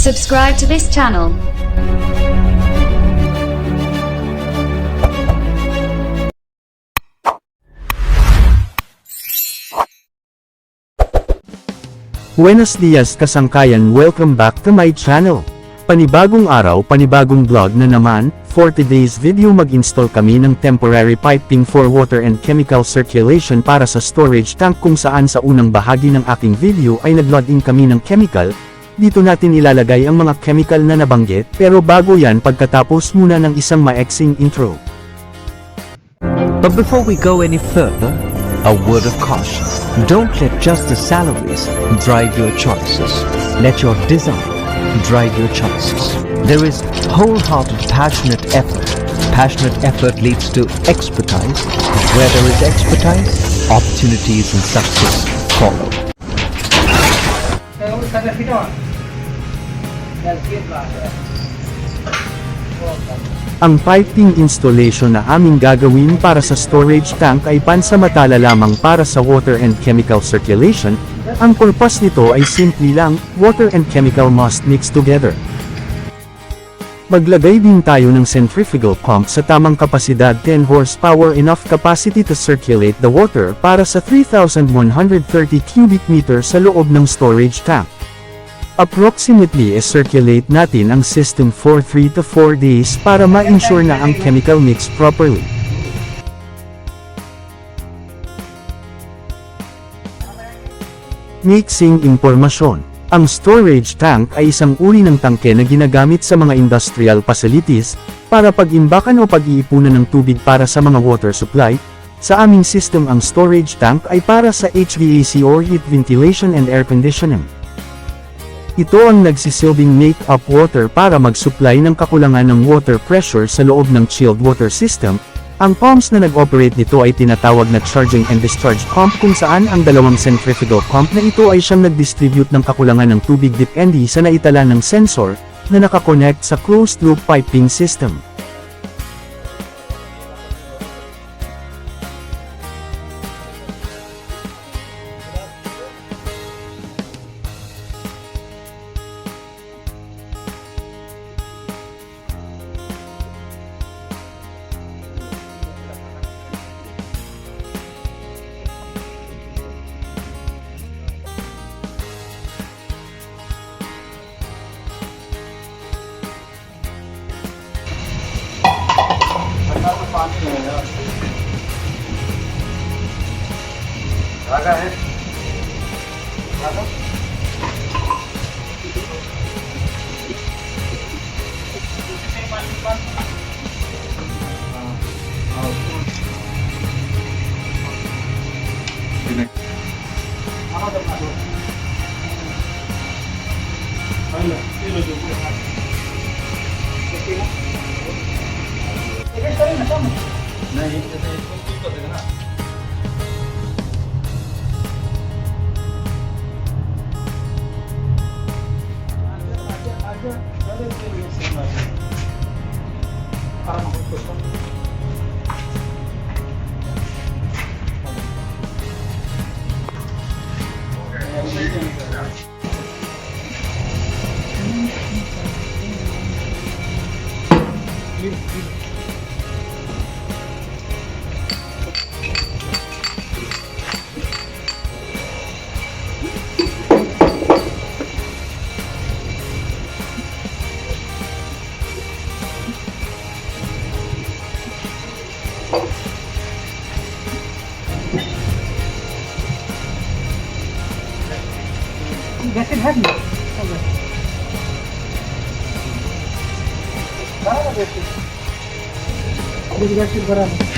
Subscribe to this channel. Buenos dias kasangkayan, welcome back to my channel. Panibagong araw, panibagong vlog na naman. For today's video mag-install kami ng temporary piping for water and chemical circulation para sa storage tank, kung saan sa unang bahagi ng aking video ay nag-load in kami ng chemical. Dito natin ilalagay ang mga chemical na nabanggit, pero bago yan pagkatapos muna ng isang maeksing intro. But before we go any further, a word of caution. Don't let just the salaries drive your choices. Let your desire drive your choices. There is wholehearted passionate effort. Passionate effort leads to expertise. Where there is expertise, opportunities and success follow. Ang piping installation na aming gagawin para sa storage tank ay pansamantala lamang para sa water and chemical circulation. Ang purpose nito ay simple lang, water and chemical must mix together. Maglagay din tayo ng centrifugal pump sa tamang kapasidad, 10 horsepower, enough capacity to circulate the water para sa 3,130 cubic meter sa loob ng storage tank. Approximately circulate natin ang system for 3 to 4 days para ma-ensure na ang chemical mix properly. Mixing impormasyon. Ang storage tank ay isang uri ng tangke na ginagamit sa mga industrial facilities para pag-imbakan o pag-iipunan ng tubig para sa mga water supply. Sa aming system, ang storage tank ay para sa HVAC or heat ventilation and air conditioning. Ito ang nagsisilbing make-up water para mag-supply ng kakulangan ng water pressure sa loob ng chilled water system. Ang pumps na nag-operate nito ay tinatawag na charging and discharge pump, kung saan ang dalawang centrifugal pump na ito ay siyang nag-distribute ng kakulangan ng tubig depende sa naitala ng sensor na nakakonect sa closed-loop piping system. धागा है धागा नहीं तो देना ना गैसेट है नहीं गैसेट भरा है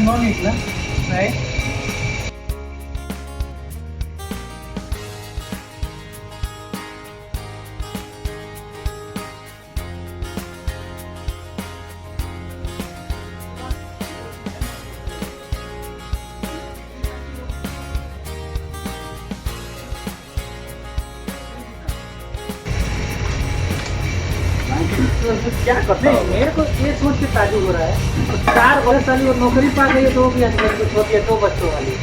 running on it, na? Right? क्या करते हैं? मेरे को ये सोच के ताजुब हो रहा है 4 बरस वाली और नौकरी पा गई है तो वो भी कुछ होती है 2 बच्चों वाली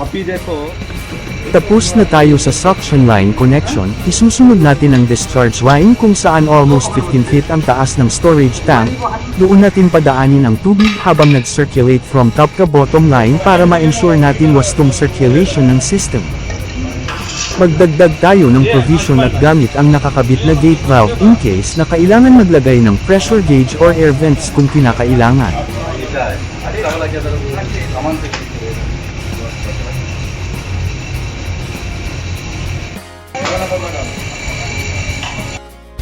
अभी देखो Tapos na tayo sa suction line connection, isusunod natin ang discharge line kung saan almost 15 feet ang taas ng storage tank. Doon natin padaanin ang tubig habang nag-circulate from top to bottom line para ma-ensure natin wastong circulation ng system. Magdagdag tayo ng provision at gamit ang nakakabit na gate valve in case na kailangan maglagay ng pressure gauge or air vents kung kinakailangan.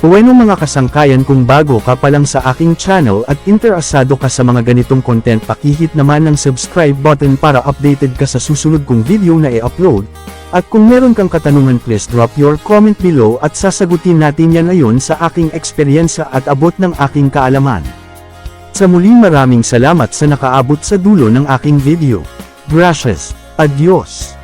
Buweno mga kasangkayan, kung bago ka pa lang sa aking channel at interesado ka sa mga ganitong content, pakihit naman ng subscribe button para updated ka sa susunod kong video na i-upload. At kung meron kang katanungan, please drop your comment below at sasagutin natin yan ayon sa aking eksperyensya at abot ng aking kaalaman. Sa muli, maraming salamat sa nakaabot sa dulo ng aking video. Gracias. Adios.